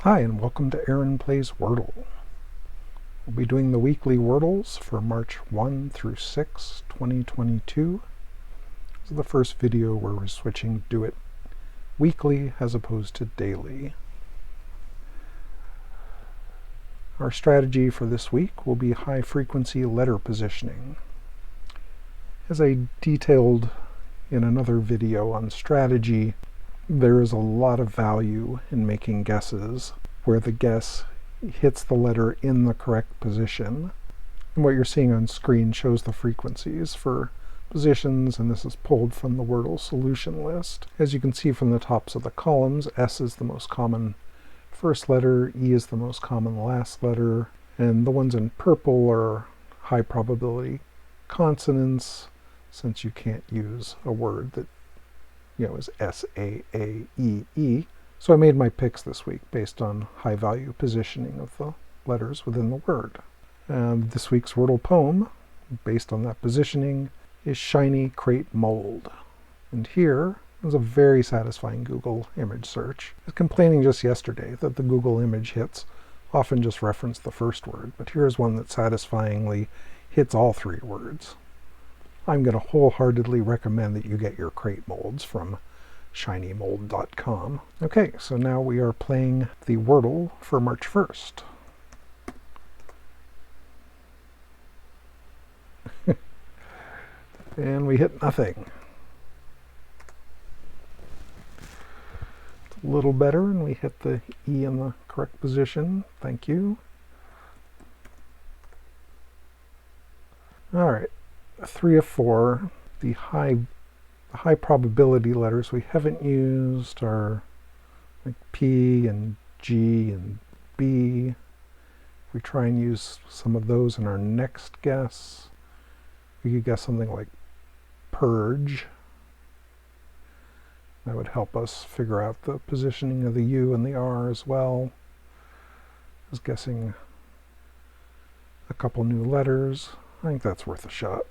Hi, and welcome to Aaron Plays Wordle. We'll be doing the weekly Wordles for March 1 through 6, 2022. This is the first video where we're switching to do it weekly as opposed to daily. Our strategy for this week will be high-frequency letter positioning. As I detailed in another video on strategy, there is a lot of value in making guesses where the guess hits the letter in the correct position. And what you're seeing on screen shows the frequencies for positions, and this is pulled from the Wordle solution list. As you can see from the tops of the columns, S is the most common first letter, E is the most common last letter, and the ones in purple are high probability consonants, since you can't use a word that is S-A-A-E-E. So I made my picks this week based on high value positioning of the letters within the word. And this week's Wordle poem, based on that positioning, is Shiny Crate Mold. And here is a very satisfying Google image search. I was complaining just yesterday that the Google image hits often just reference the first word, but here's one that satisfyingly hits all three words. I'm going to wholeheartedly recommend that you get your crate molds from shinymold.com. Okay, so now we are playing the Wordle for March 1st. And we hit nothing. It's a little better, and we hit the E in the correct position. Thank you. All right. 3 of 4. The high probability letters we haven't used are like P and G and B. If we try and use some of those in our next guess, we could guess something like purge. That would help us figure out the positioning of the U and the R as well. I was guessing a couple new letters. I think that's worth a shot.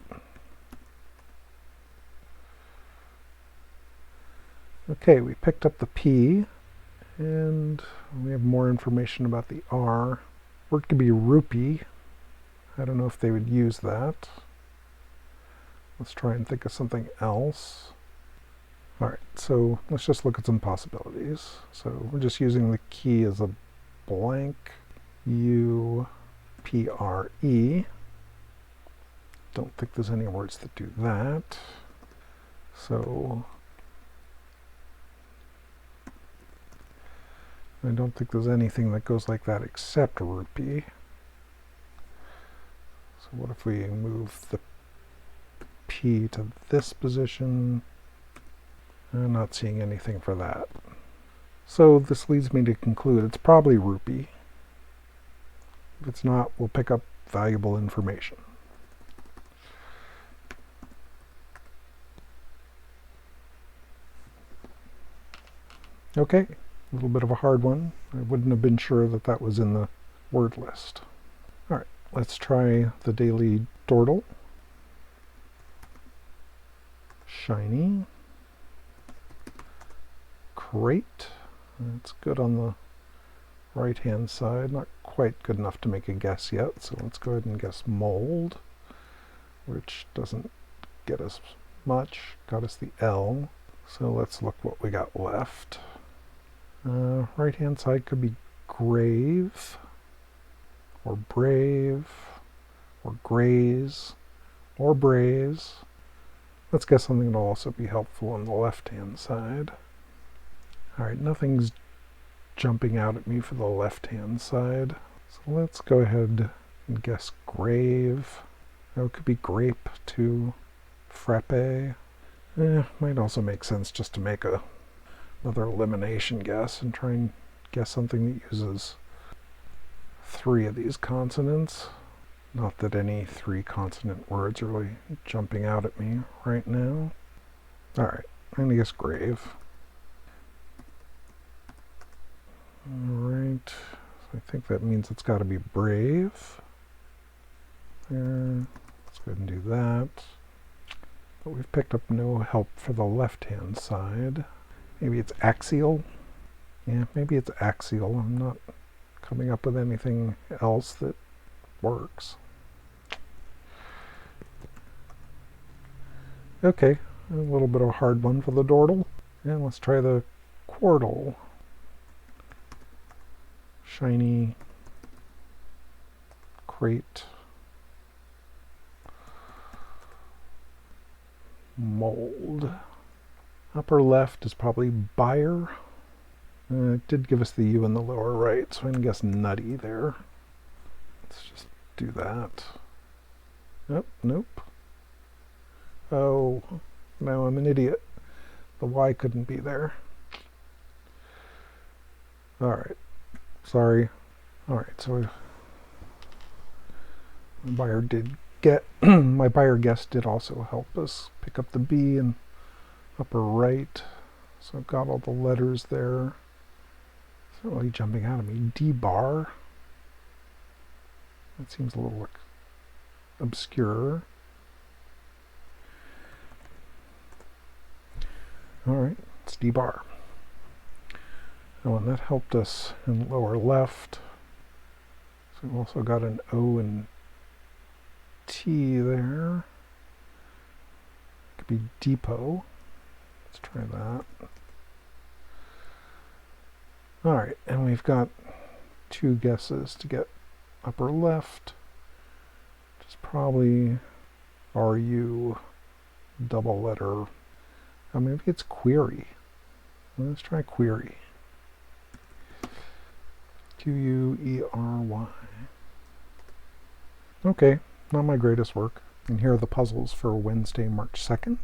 Okay, we picked up the P, and we have more information about the R. Word could be rupee. I don't know if they would use that. Let's try and think of something else. All right, so let's just look at some possibilities. So we're just using the key as a blank. U-P-R-E. Don't think there's any words that do that. So I don't think there's anything that goes like that except rupee. So what if we move the P to this position? I'm not seeing anything for that. So this leads me to conclude it's probably rupee. If it's not, we'll pick up valuable information. Okay, a little bit of a hard one. I wouldn't have been sure that that was in the word list. All right, let's try the daily Dordle. Shiny. Crate. That's good on the right-hand side. Not quite good enough to make a guess yet, so let's go ahead and guess mold, which doesn't get us much. Got us the L. So let's look what we got left. Right-hand side could be grave, or brave, or graze, or braze. Let's guess something that'll also be helpful on the left-hand side. All right, nothing's jumping out at me for the left-hand side. So let's go ahead and guess grave. Oh, it could be grape too. Frappe. Might also make sense just to make another elimination guess and try and guess something that uses 3 of these consonants. Not that any 3 consonant words are really jumping out at me right now. All right, I'm gonna guess grave. All right, so I think that means it's got to be brave. There, let's go ahead and do that. But we've picked up no help for the left-hand side. Maybe it's axial. Yeah, maybe it's axial. I'm not coming up with anything else that works. Okay, a little bit of a hard one for the Dordle. And let's try the Quordle. Shiny, crate, mold. Upper left is probably buyer. It did give us the U in the lower right, so I'm going to guess nutty there. Let's just do that. Oh, nope. Oh, now I'm an idiot. The Y couldn't be there. Alright, sorry. Alright, so my buyer did get, my buyer guess did also help us pick up the B in upper right. So I've got all the letters there. It's not really jumping out at me. D bar. That seems a little obscure. Alright, it's D bar. Oh, and that helped us in lower left. So we've also got an O and T there. Could be depot. Let's try that. Alright, and we've got two guesses to get upper left, which is probably RU double letter. Oh, maybe it's query. Let's try query. Query. Okay, not my greatest work. And here are the puzzles for Wednesday, March 2nd.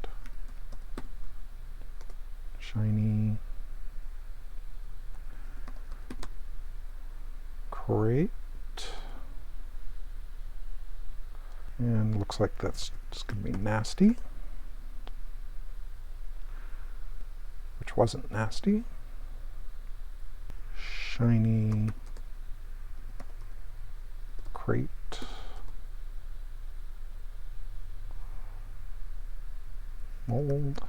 Shiny. Crate. And looks like that's just going to be nasty. Which wasn't nasty. Shiny. Crate. Mold.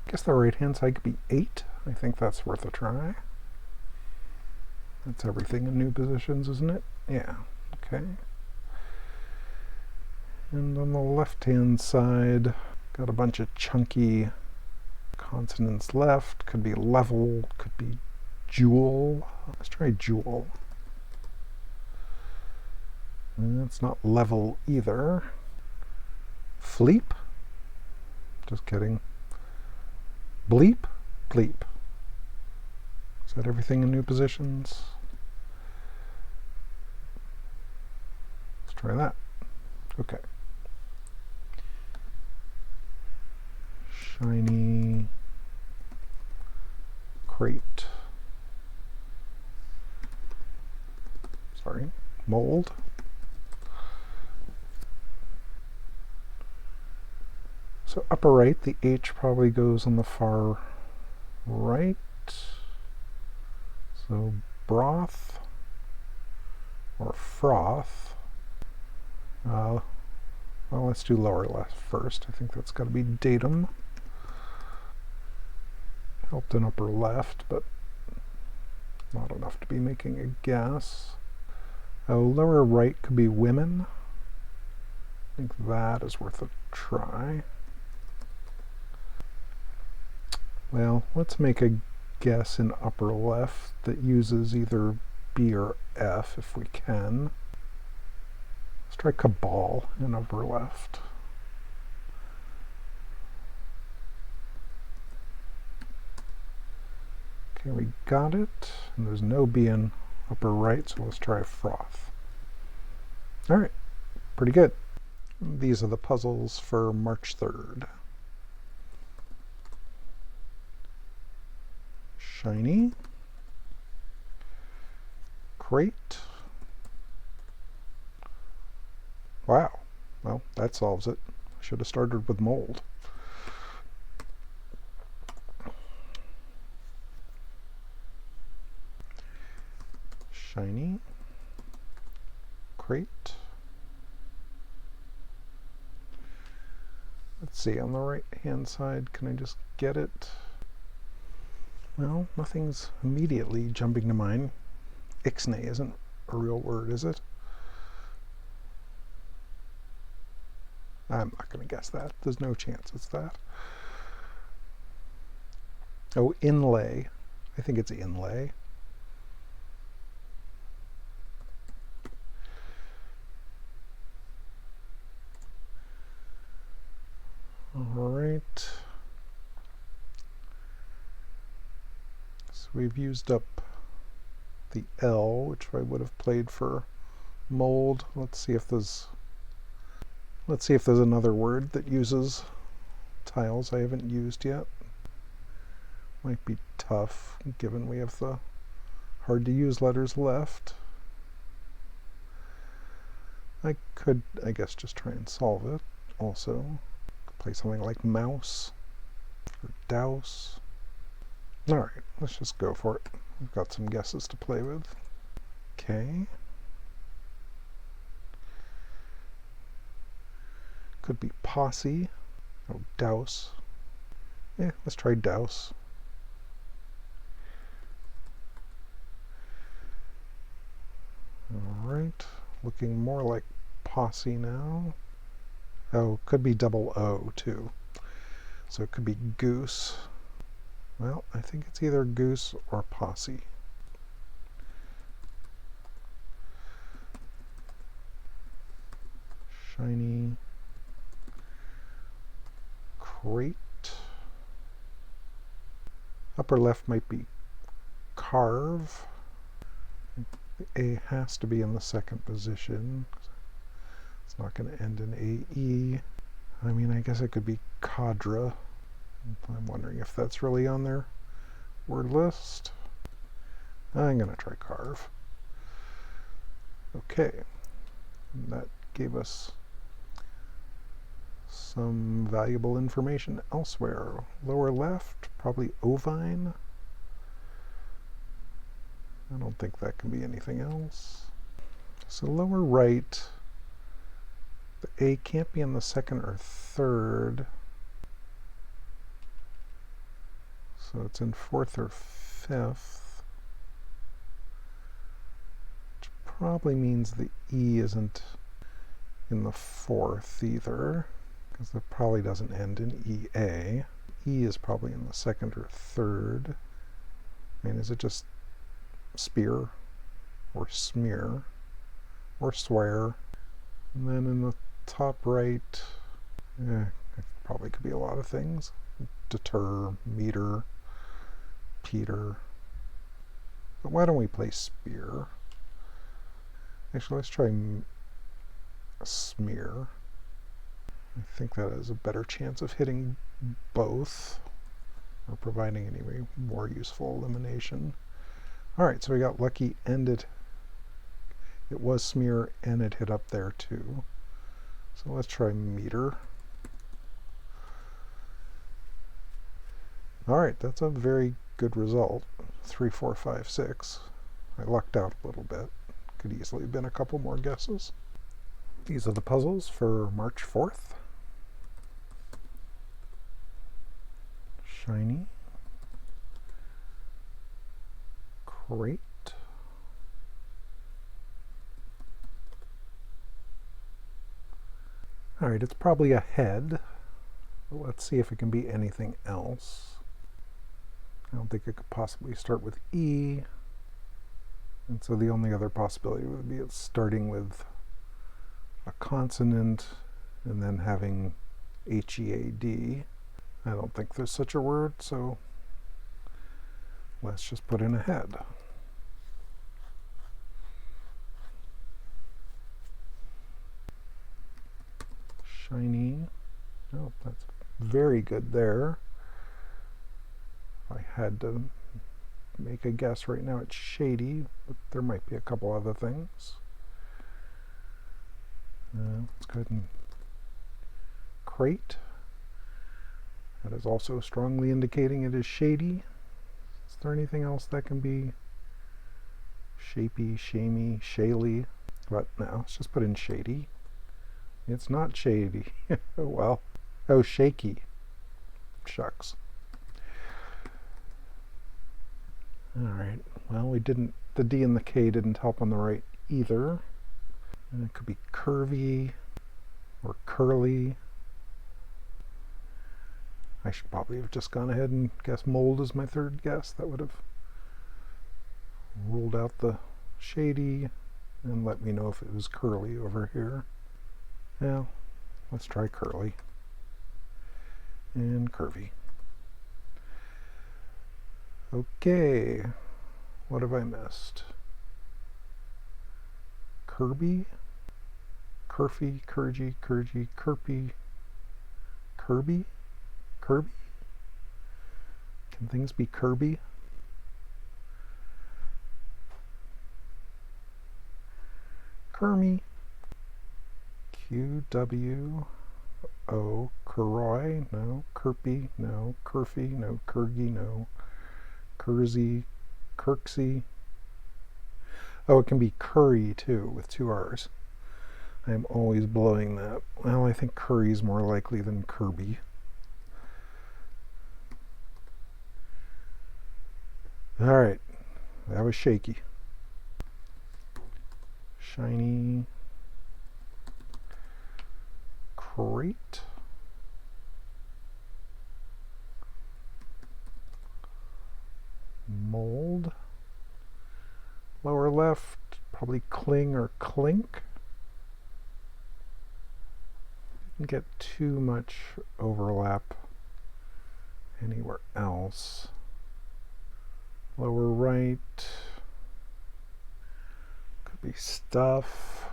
I guess the right hand side could be 8. I think that's worth a try. That's everything in new positions, isn't it? Yeah, okay. And on the left hand side, got a bunch of chunky consonants left. Could be level, could be jewel. Let's try jewel. And that's not level either. Fleep. Just kidding. Bleep. Bleep. Is that everything in new positions? Let's try that. Okay. Shiny. Crate. Sorry. Mold. So upper right, the H probably goes on the far right. So broth or froth. Well, let's do lower left first. I think that's got to be datum. Helped in upper left, but not enough to be making a guess. Lower right could be women. I think that is worth a try. Well, let's make a guess in upper left that uses either B or F if we can. Let's try cabal in upper left. Okay, we got it. And there's no B in upper right, so let's try froth. All right, pretty good. These are the puzzles for March 3rd. Shiny. Crate. Wow. Well, that solves it. I should have started with mold. Shiny. Crate. Let's see, on the right hand side, can I just get it? Well, nothing's immediately jumping to mind. Ixnay isn't a real word, is it? I'm not going to guess that. There's no chance it's that. Oh, inlay. I think it's inlay. All right. So we've used up the L, which I would have played for mold. Let's see if there's another word that uses tiles I haven't used yet. Might be tough, given we have the hard to use letters left. I could, I guess, just try and solve it. Also, play something like mouse or douse. All right, let's just go for it. We've got some guesses to play with. Okay. Could be posse. Oh, douse. Yeah, let's try douse. All right, looking more like posse now. Oh, could be double O too. So it could be goose. Well, I think it's either goose or posse. Shiny. Crate. Upper left might be carve. The A has to be in the second position. It's not going to end in AE. I mean, I guess it could be cadre. I'm wondering if that's really on their word list. I'm going to try carve. Okay. And that gave us some valuable information elsewhere. Lower left, probably ovine. I don't think that can be anything else. So lower right, the A can't be in the second or third. So it's in fourth or fifth. Which probably means the E isn't in the fourth either, because it probably doesn't end in EA. E is probably in the second or third. I mean, is it just spear or smear or swear? And then in the top right, it probably could be a lot of things. Deter, meter, Peter. But why don't we play spear? Actually, let's try smear. I think that has a better chance of hitting both or providing any more useful elimination. Alright, so we got lucky and it was smear and it hit up there too. So let's try meter. Alright, that's a very good result. 3, 4, 5, 6. I lucked out a little bit. Could easily have been a couple more guesses. These are the puzzles for March 4th. Shiny. Crate. Alright, it's probably a head. Let's see if it can be anything else. I don't think it could possibly start with E. And so the only other possibility would be it's starting with a consonant and then having H-E-A-D. I don't think there's such a word, so let's just put in a head. Shiny. Oh, that's very good there. If I had to make a guess right now, it's shady, but there might be a couple other things. Let's go ahead and crate. That is also strongly indicating it is shady. Is there anything else that can be shapy, shamey, shaly? But no, let's just put in shady. It's not shady. Oh well. Oh, shaky. Shucks. Alright, well, the D and the K didn't help on the right either. And it could be curvy or curly. I should probably have just gone ahead and guessed mold as my third guess. That would have ruled out the shady and let me know if it was curly over here. Well, let's try curly and curvy. Okay, what have I missed? Kirby, Curfy, Kurgy, Kurgy, Kirby, Kirby, Kirby? Can things be Kirby? Kermy, Q-W-O, Kuroi, no, Kirpy, no, Kurfy, no, Kurgy, no, Kurzy, Kirksy. Oh, it can be curry too, with two R's. I'm always blowing that. Well, I think curry's more likely than Kirby. Alright, that was shaky. Shiny. Crate. Mold. Lower left, probably cling or clink. Didn't get too much overlap anywhere else. Lower right, could be stuff.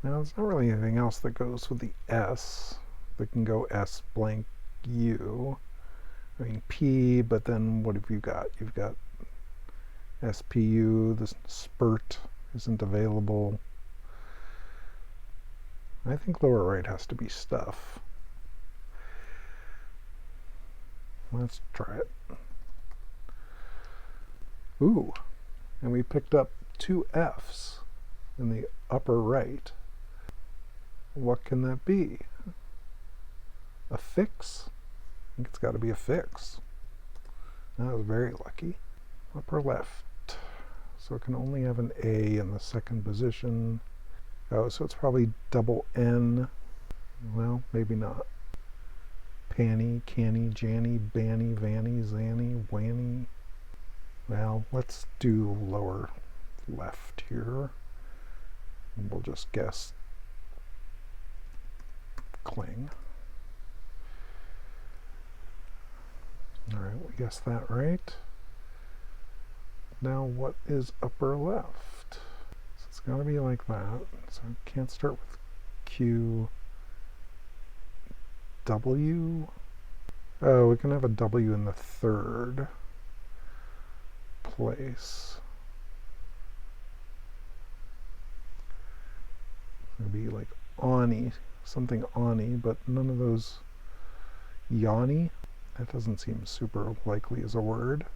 Now there's not really anything else that goes with the S. That can go S blank U. I mean P, but then what have you got? You've got SPU, this spurt isn't available. I think lower right has to be stuff. Let's try it. Ooh, and we picked up two F's in the upper right. What can that be? A fix? I think it's got to be a fix. That was very lucky. Upper left. So it can only have an A in the second position. Oh, so it's probably double N. Well, maybe not. Panny, canny, janny, banny, vanny, zanny, wanny. Well, let's do lower left here. And we'll just guess cling. Alright, we guessed that right. Now what is upper left? So it's got to be like that. So I can't start with Q, W. Oh, we can have a W in the third place. It'll be like Ani, something Ani, but none of those Yanni. That doesn't seem super likely as a word.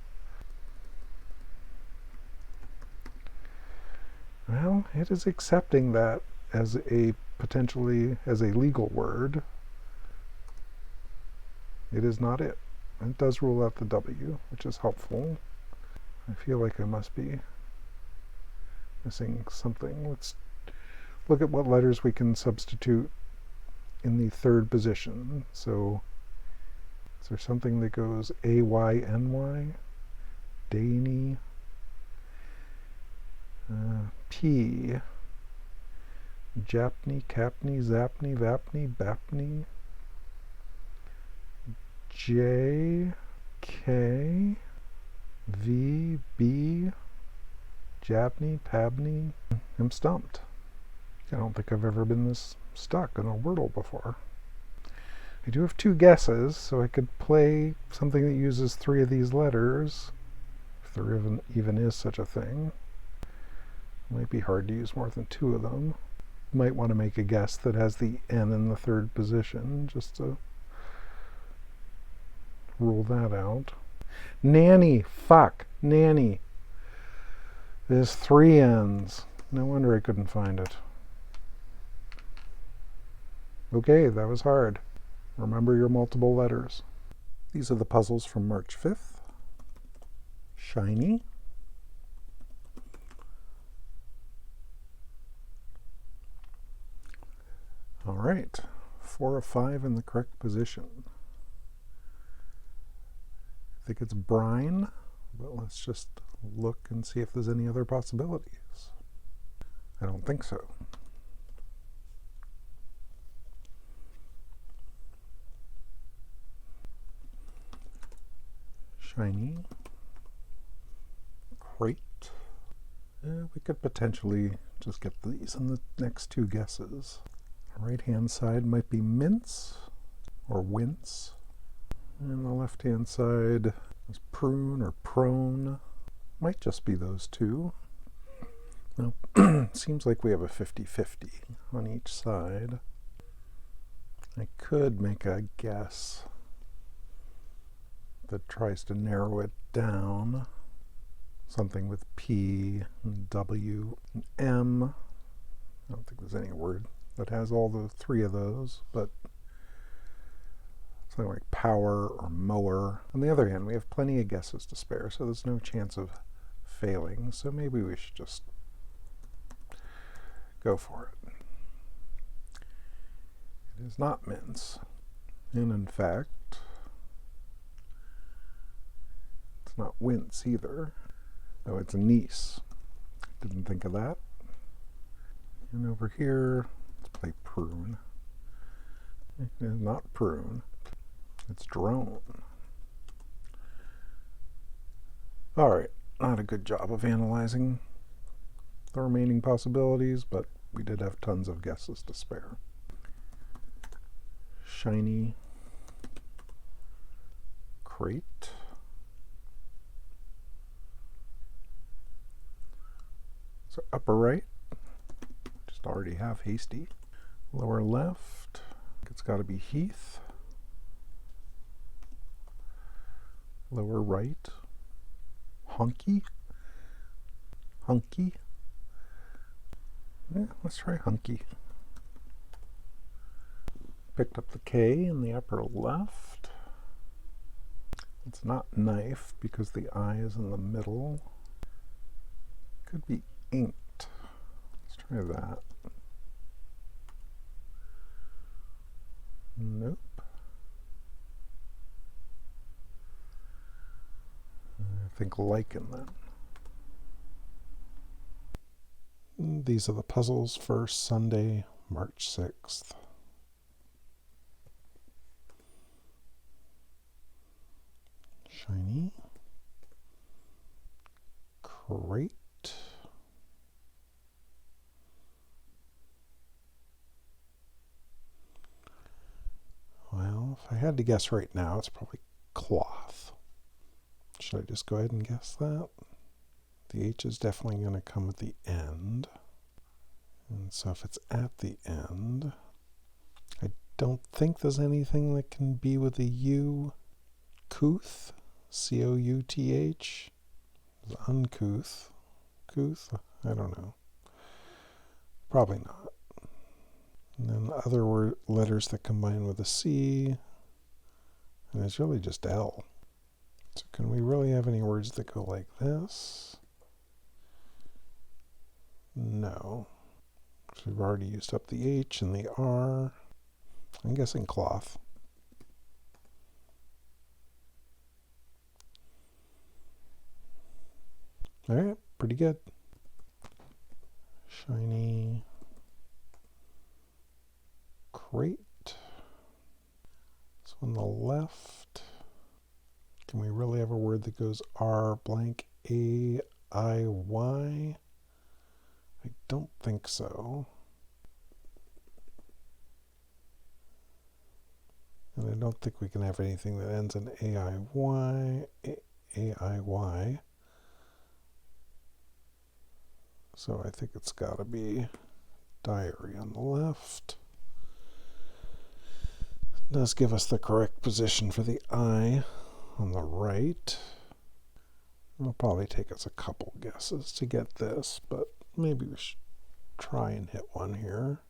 Well, it is accepting that as a potentially as a legal word. It is not it. It does rule out the W, which is helpful. I feel like I must be missing something. Let's look at what letters we can substitute in the third position. So is there something that goes A-Y-N-Y? Danny. P. Japney, Capney, Zapney, Vapney, Bapney. J. K. V. B. Jabney, Pabney. I'm stumped. I don't think I've ever been this stuck in a Wordle before. I do have two guesses, so I could play something that uses three of these letters, if there even is such a thing. It might be hard to use more than two of them. Might want to make a guess that has the N in the third position, just to rule that out. Nanny! Fuck! Nanny! There's three N's. No wonder I couldn't find it. Okay, that was hard. Remember your multiple letters. These are the puzzles from March 5th. shiny, all right, 4 of 5 in the correct position. I think it's brine, but let's just look and see if there's any other possibilities. I don't think so. Shiny, crate. We could potentially just get these in the next 2 guesses. Right hand side might be mince or wince, and the left hand side is prune or prone. Might just be those 2. Well, seems like we have a 50-50 on each side. I could make a guess that tries to narrow it down. Something with P, and W, and M. I don't think there's any word that has all the 3 of those, but something like power or mower. On the other hand, we have plenty of guesses to spare, so there's no chance of failing, so maybe we should just go for it. It is not mince, and in fact, it's not wince either. Oh, it's a niece. Didn't think of that. And over here, let's play prune. It is not prune. It's drone. All right, not a good job of analyzing the remaining possibilities, but we did have tons of guesses to spare. Shiny, crate. So upper right, just already have hasty. Lower left, it's got to be Heath. Lower right, honky. Hunky. Yeah, let's try hunky. Picked up the K in the upper left. It's not knife because the I is in the middle. Could be inked. Let's try that. Nope. I think lichen then. These are the puzzles for Sunday, March 6th. Shiny. Crate. Well, if I had to guess right now, it's probably cloth. Should I just go ahead and guess that? The H is definitely going to come at the end. And so if it's at the end, I don't think there's anything that can be with a U. Couth, C-O-U-T-H. Uncouth. Couth? I don't know. Probably not. And then other letters that combine with a C. And it's really just L. So can we really have any words that go like this? No. So we've already used up the H and the R. I'm guessing cloth. All right, pretty good. Shiny crate. So on the left, can we really have a word that goes R blank A-I-Y? I don't think so. And I don't think we can have anything that ends in A-I-Y. A-I-Y. So I think it's got to be diary on the left. It does give us the correct position for the I on the right. It'll probably take us a couple guesses to get this, but maybe we should try and hit one here.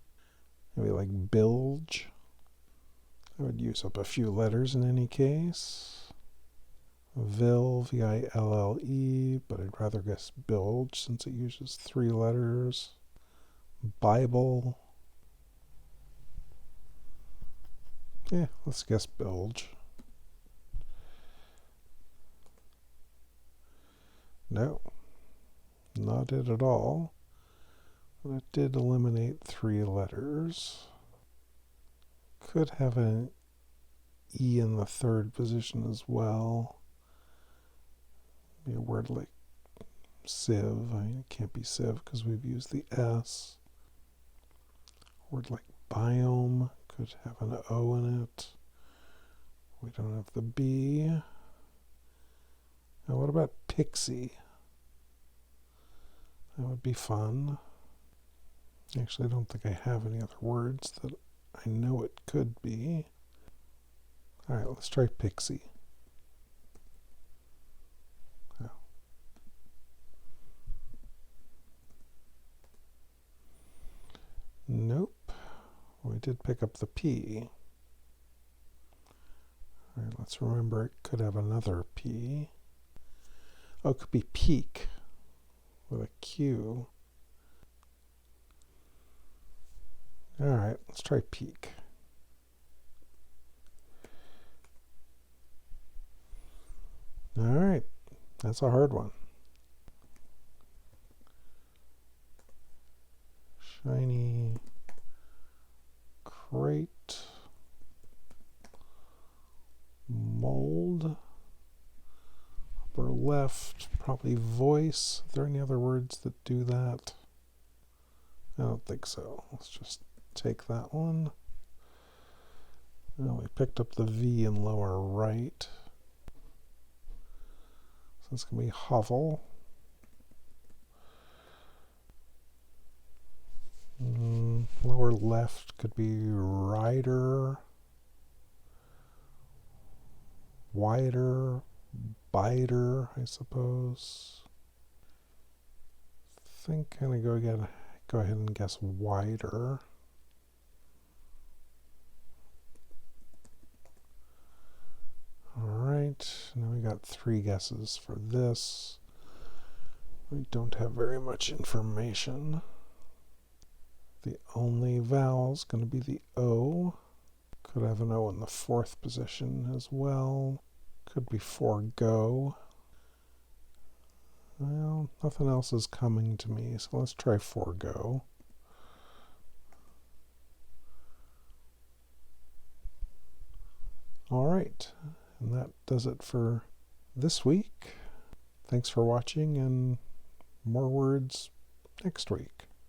Maybe like bilge. I would use up a few letters in any case. Ville, V-I-L-L-E, but I'd rather guess bilge since it uses 3 letters. Bible. Yeah, let's guess bilge. No, not it at all. But it did eliminate 3 letters. Could have an E in the 3rd position as well. Be a word like sieve. I mean, it can't be sieve because we've used the S. A word like biome could have an O in it. We don't have the B. Now what about pixie? That would be fun. Actually, I don't think I have any other words that I know it could be. Alright, let's try pixie. Oh. Nope. We did pick up the P. Alright, let's remember it could have another P. Oh, it could be peak with a Q. Alright, let's try peak. Alright, that's a hard one. Shiny crate. Mold. Upper left, probably voice. Are there any other words that do that? I don't think so. Let's just take that one. Now we picked up the V in lower right. So it's going to be hovel. Lower left could be rider. Wider. Biter, I suppose. I think I'm going to go ahead and guess wider. Alright, now we got 3 guesses for this. We don't have very much information. The only vowel is going to be the O. Could have an O in the 4th position as well. Could be forego. Well, nothing else is coming to me, so let's try forego. Alright, and that does it for this week. Thanks for watching, and more words next week.